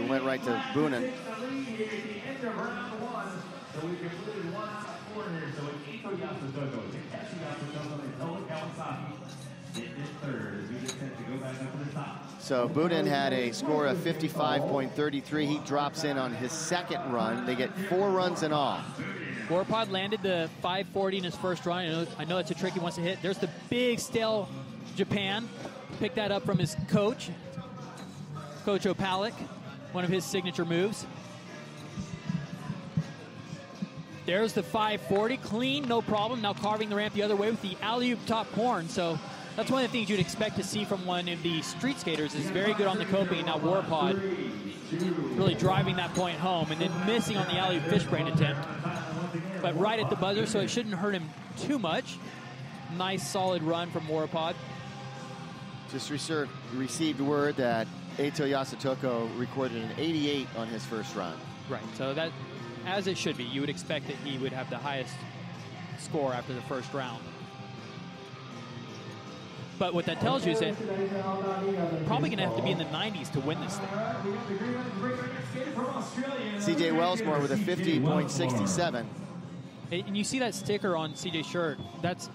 and went right to Boonen. So we completed 1 out of 4 here. So it's Eito Yasutoko, Takeshi Yasutoko, and Towa Kawasaki getting it third as we get set to go back up to the top. So Boonen had a score of 55.33. He drops in on his second run. They get 4 runs in all. Warpod landed the 540 in his first run. I know it's a trick he wants to hit. There's the big stale Japan. Picked that up from his coach, Coach Opalik, one of his signature moves. There's the 540, clean, no problem. Now carving the ramp the other way with the alley-oop top horn. So that's one of the things you'd expect to see from one of the street skaters. Is very good on the coping. Now Warpod really driving that point home and then missing on the alley-oop fishbrain attempt. But right at the buzzer, so it shouldn't hurt him too much. Nice, solid run from Warpod. Just received word that Eito Yasutoko recorded an 88 on his first run. Right, so that, as it should be, you would expect that he would have the highest score after the first round. But what that tells you is that probably going to have to be in the 90s to win this thing. CJ Wellsmore with a 50.67. And you see that sticker on CJ's shirt. That's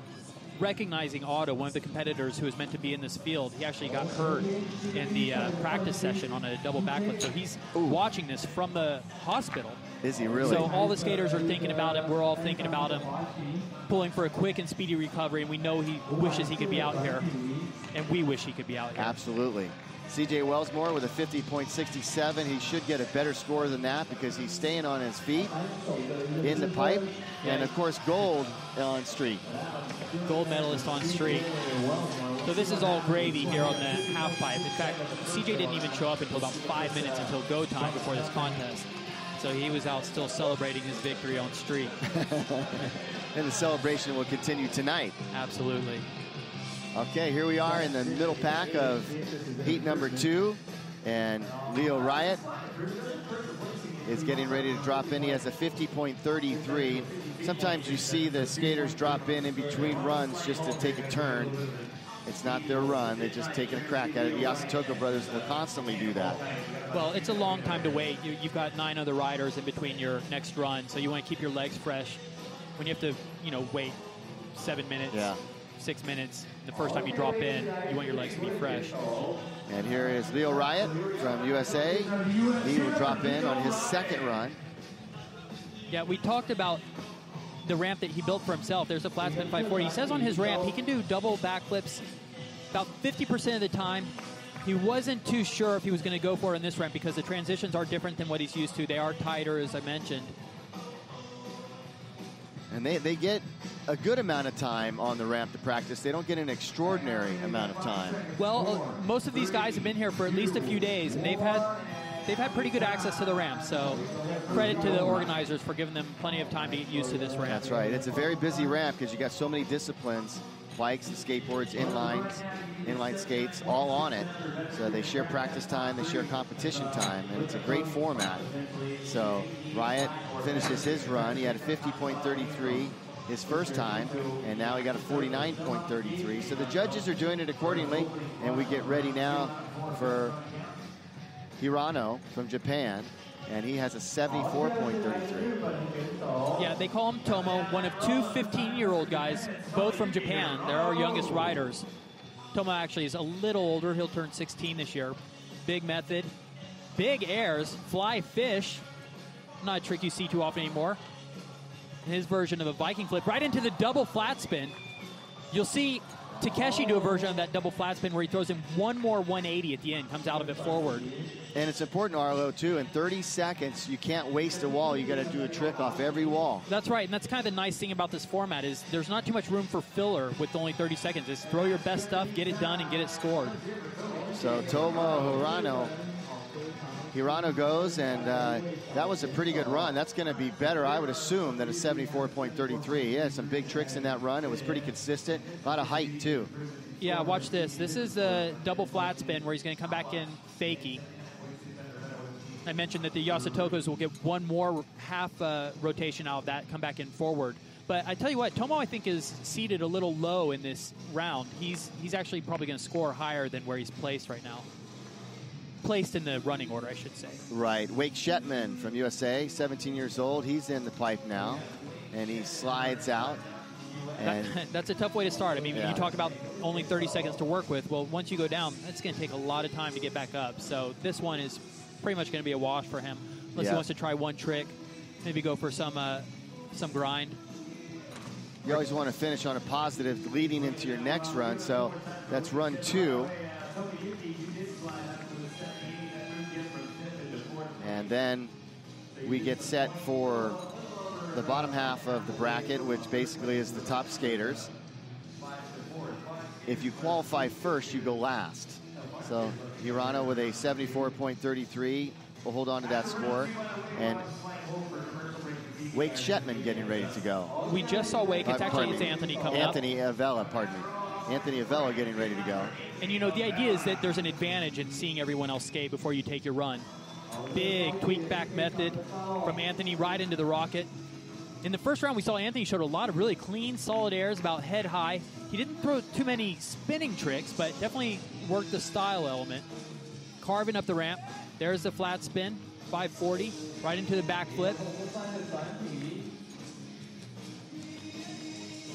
recognizing Otto, one of the competitors who was meant to be in this field. He actually got hurt in the practice session on a double backflip. So he's watching this from the hospital. Is he really? So all the skaters are thinking about him. We're all thinking about him, pulling for a quick and speedy recovery. And we know he wishes he could be out here. And we wish he could be out here. Absolutely. CJ Wellsmore with a 50.67. He should get a better score than that because he's staying on his feet in the pipe. And, of course, gold on street. Gold medalist on street. So this is all gravy here on the half pipe. In fact, CJ didn't even show up until about 5 minutes until go time before this contest. So he was out still celebrating his victory on street. And the celebration will continue tonight. Absolutely. Okay, here we are in the middle pack of heat number 2. And Leo Riot is getting ready to drop in. He has a 50.33. Sometimes you see the skaters drop in between runs just to take a turn. It's not their run. They're just taking a crack at it. The Yasutoko brothers will constantly do that. Well, it's a long time to wait. You've got 9 other riders in between your next run, so you want to keep your legs fresh. When you have to, wait 7 minutes, 6 minutes, the first time you drop in, you want your legs to be fresh. And here is Leo Riot from USA. He will drop in on his second run. Yeah, we talked about the ramp that he built for himself. There's a flat spin 540. He says on his ramp he can do double backflips about 50% of the time. He wasn't too sure if he was going to go for it in this ramp because the transitions are different than what he's used to. They are tighter, as I mentioned. And they get a good amount of time on the ramp to practice. They don't get an extraordinary amount of time. Well, most of these guys have been here for at least a few days, and they've had pretty good access to the ramp. So credit to the organizers for giving them plenty of time to get used to this ramp. That's right. It's a very busy ramp because you got so many disciplines, bikes and skateboards, inline skates, all on it. So they share practice time, they share competition time, and it's a great format. So Riot finishes his run. He had a 50.33 his first time, and now he got a 49.33. So the judges are doing it accordingly, and we get ready now for Hirano from Japan, and he has a 74.33. Yeah, they call him Tomo, one of 2 15-year-old guys, both from Japan. They're our youngest riders. Tomo actually is a little older. He'll turn 16 this year. Big method, big airs, fly fish. Not a trick you see too often anymore. His version of a Viking flip right into the double flat spin. You'll see Takeshi do a version of that double flat spin where he throws in one more 180 at the end, comes out of it forward. And it's important, Arlo, too, in 30 seconds, you can't waste a wall. You got to do a trick off every wall. That's right, and that's kind of the nice thing about this format is there's not too much room for filler with only 30 seconds. Just throw your best stuff, get it done, and get it scored. So Tomo Hirano goes, and that was a pretty good run. That's going to be better, I would assume, than a 74.33. He had some big tricks in that run. It was pretty consistent. A lot of height, too. Yeah, watch this. This is a double flat spin where he's going to come back in fakie. I mentioned that the Yasutokos will get one more half rotation out of that, come back in forward. But I tell you what, Tomo, I think, is seated a little low in this round. He's actually probably going to score higher than where he's placed right now. placed in the running order, I should say. Right. Wake Shetman from USA, 17 years old. He's in the pipe now, and he slides out. And that's a tough way to start. I mean, yeah. you talk about only 30 seconds to work with. Well, once you go down, it's going to take a lot of time to get back up. So this one is pretty much going to be a wash for him, unless he wants to try one trick, maybe go for some grind. You always want to finish on a positive leading into your next run. So that's run 2. And then we get set for the bottom half of the bracket, which basically is the top skaters. If you qualify first, you go last. So Hirano with a 74.33 will hold on to that score. And Wake Shetman getting ready to go. We just saw Wake. It's Anthony coming up. Anthony Avella, pardon me. Anthony Avella getting ready to go. And, you know, the idea is that there's an advantage in seeing everyone else skate before you take your run. Big tweak back method from Anthony right into the rocket. In the first round, we saw Anthony showed a lot of really clean, solid airs about head high. He didn't throw too many spinning tricks, but definitely worked the style element. Carving up the ramp. There's the flat spin, 540, right into the backflip.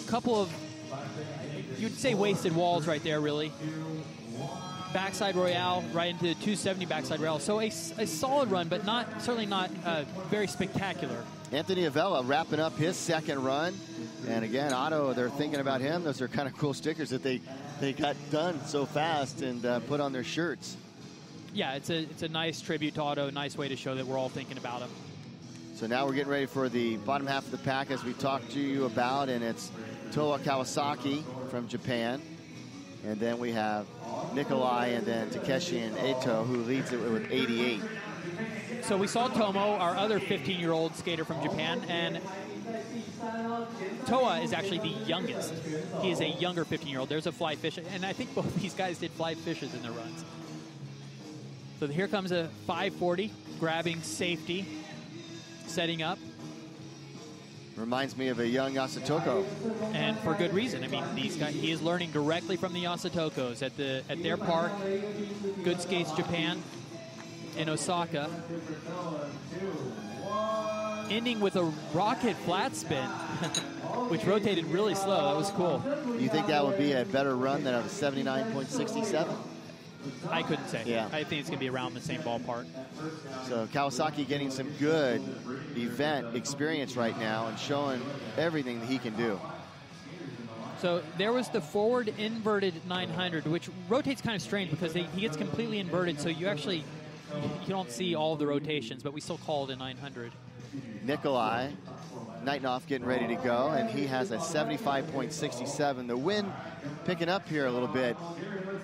Couple of, you'd say wasted walls right there, really. Backside Royale, right into the 270 backside Royale. So a solid run, but certainly not very spectacular. Anthony Avella wrapping up his second run. And again, Otto, they're thinking about him. Those are kind of cool stickers that they got done so fast and put on their shirts. Yeah, it's a nice tribute to Otto, a nice way to show that we're all thinking about him. So now we're getting ready for the bottom half of the pack as we talked to you about, and it's Towa Kawasaki from Japan. And then we have Nikolaj and then Takeshi and Eito, who leads it with 88. So we saw Tomo, our other 15-year-old skater from Japan, and Towa is actually the youngest. He is a younger 15-year-old. There's a fly fish, and I think both these guys did fly fishes in their runs. So here comes a 540, grabbing safety, setting up. Reminds me of a young Yasutoko. And for good reason. I mean, these guys, he is learning directly from the Yasutokos at their park, Good Skates Japan in Osaka. Ending with a rocket flat spin, which rotated really slow. That was cool. You think that would be a better run than a 79.67? I couldn't say. Yeah. I think it's going to be around the same ballpark. So Kawasaki getting some good event experience right now and showing everything that he can do. So there was the forward inverted 900, which rotates kind of strange because he gets completely inverted, so you don't see all of the rotations, but we still call it a 900. Nikolaj Najdenov getting ready to go, and he has a 75.67. The wind picking up here a little bit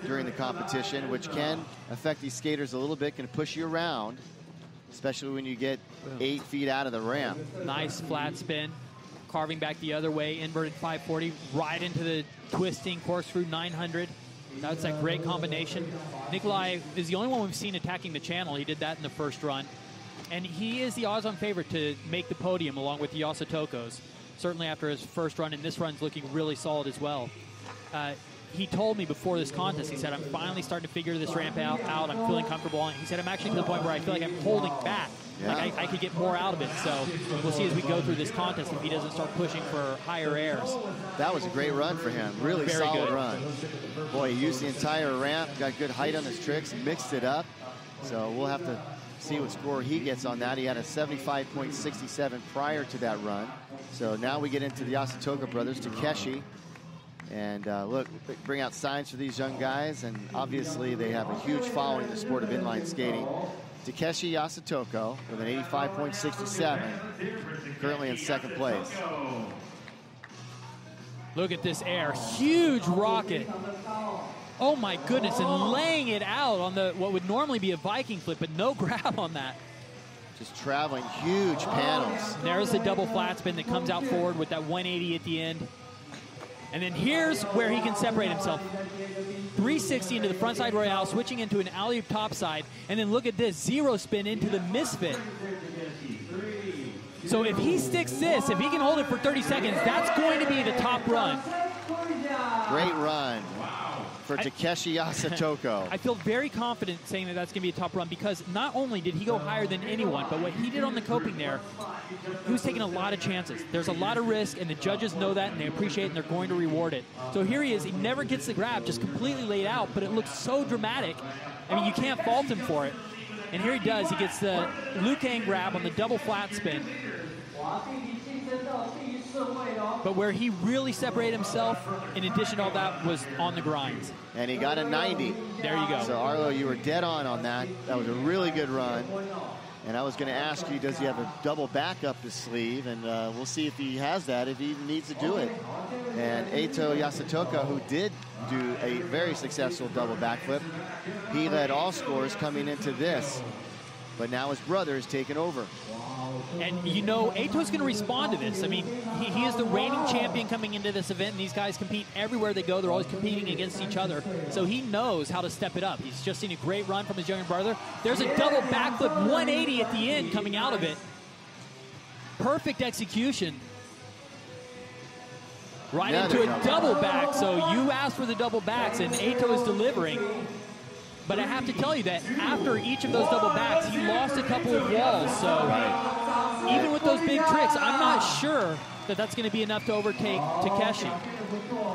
during the competition, which can affect these skaters a little bit, can push you around, especially when you get 8 feet out of the ramp. Nice flat spin, carving back the other way, inverted 540, right into the twisting corkscrew 900. That's a great combination. Nikolaj is the only one we've seen attacking the channel. He did that in the first run. And he is the odds-on favorite to make the podium along with the Yasutokos. Certainly after his first run, and this run's looking really solid as well. He told me before this contest, he said, I'm finally starting to figure this ramp out. I'm feeling comfortable on it. He said, I'm actually to the point where I feel like I'm holding back. Yeah. Like I could get more out of it. So we'll see as we go through this contest if he doesn't start pushing for higher airs. That was a great run for him. Really Very solid good run. Boy, he used the entire ramp, got good height on his tricks, mixed it up. So we'll have to see what score he gets on that. He had a 75.67 prior to that run. So now we get into the Yasutoko brothers, Takeshi. And look, bring out signs for these young guys, and obviously they have a huge following in the sport of inline skating. Takeshi Yasutoko with an 85.67, currently in second place. Look at this air, huge rocket. Oh my goodness, and laying it out on what would normally be a Viking flip, but no grab on that. Just traveling huge panels. There's the double flat spin that comes out forward with that 180 at the end. And then here's where he can separate himself. 360 into the frontside Royale, switching into an alley-oop topside. And then look at this, zero spin into the misfit. So if he sticks this, if he can hold it for 30 seconds, that's going to be the top run. Great run. for Takeshi Yasutoko. I feel very confident saying that that's going to be a top run because not only did he go higher than anyone, but what he did on the coping there, he was taking a lot of chances. There's a lot of risk, and the judges know that, and they appreciate it, and they're going to reward it. So here he is. He never gets the grab, just completely laid out, but it looks so dramatic. I mean, you can't fault him for it. And here he does. He gets the Liu Kang grab on the double flat spin. But where he really separated himself, in addition to all that, was on the grinds. And he got a 90. There you go. So, Arlo, you were dead on that. That was a really good run. And I was going to ask you, does he have a double back up his sleeve? And we'll see if he has that, if he even needs to do it. And Eito Yasutoko, who did do a very successful double backflip, he led all scores coming into this. But now his brother is taking over. And you know, Eito's going to respond to this. I mean, he is the reigning champion coming into this event, and these guys compete everywhere they go. They're always competing against each other. So he knows how to step it up. He's just seen a great run from his younger brother. There's a double backflip 180 at the end coming out of it. Perfect execution. Right into a double back. So you asked for the double backs, and Eito is delivering. But I have to tell you that after each of those double backs, he lost a couple of walls. So even with those big tricks, I'm not sure that that's going to be enough to overtake Takeshi.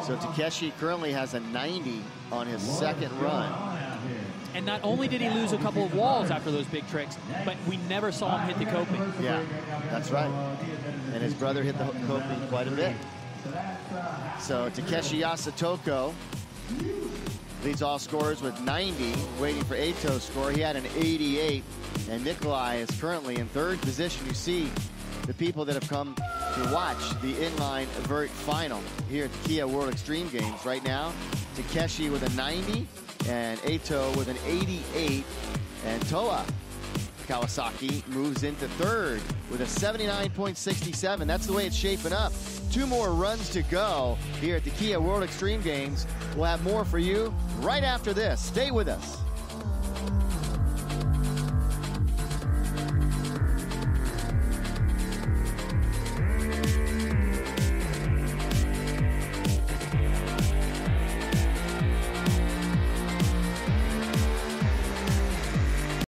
So Takeshi currently has a 90 on his second run. And not only did he lose a couple of walls after those big tricks, but we never saw him hit the coping. Yeah, that's right. And his brother hit the coping quite a bit. So Takeshi Yasutoko leads all scorers with 90, waiting for Eito's score. He had an 88, and Nikolaj is currently in third position. You see the people that have come to watch the inline vert final here at the Kia World Extreme Games right now. Takeshi with a 90, and Eito with an 88, and Towa Kawasaki moves into third with a 79.67. That's the way it's shaping up. 2 more runs to go here at the Kia World Extreme Games. We'll have more for you right after this. Stay with us.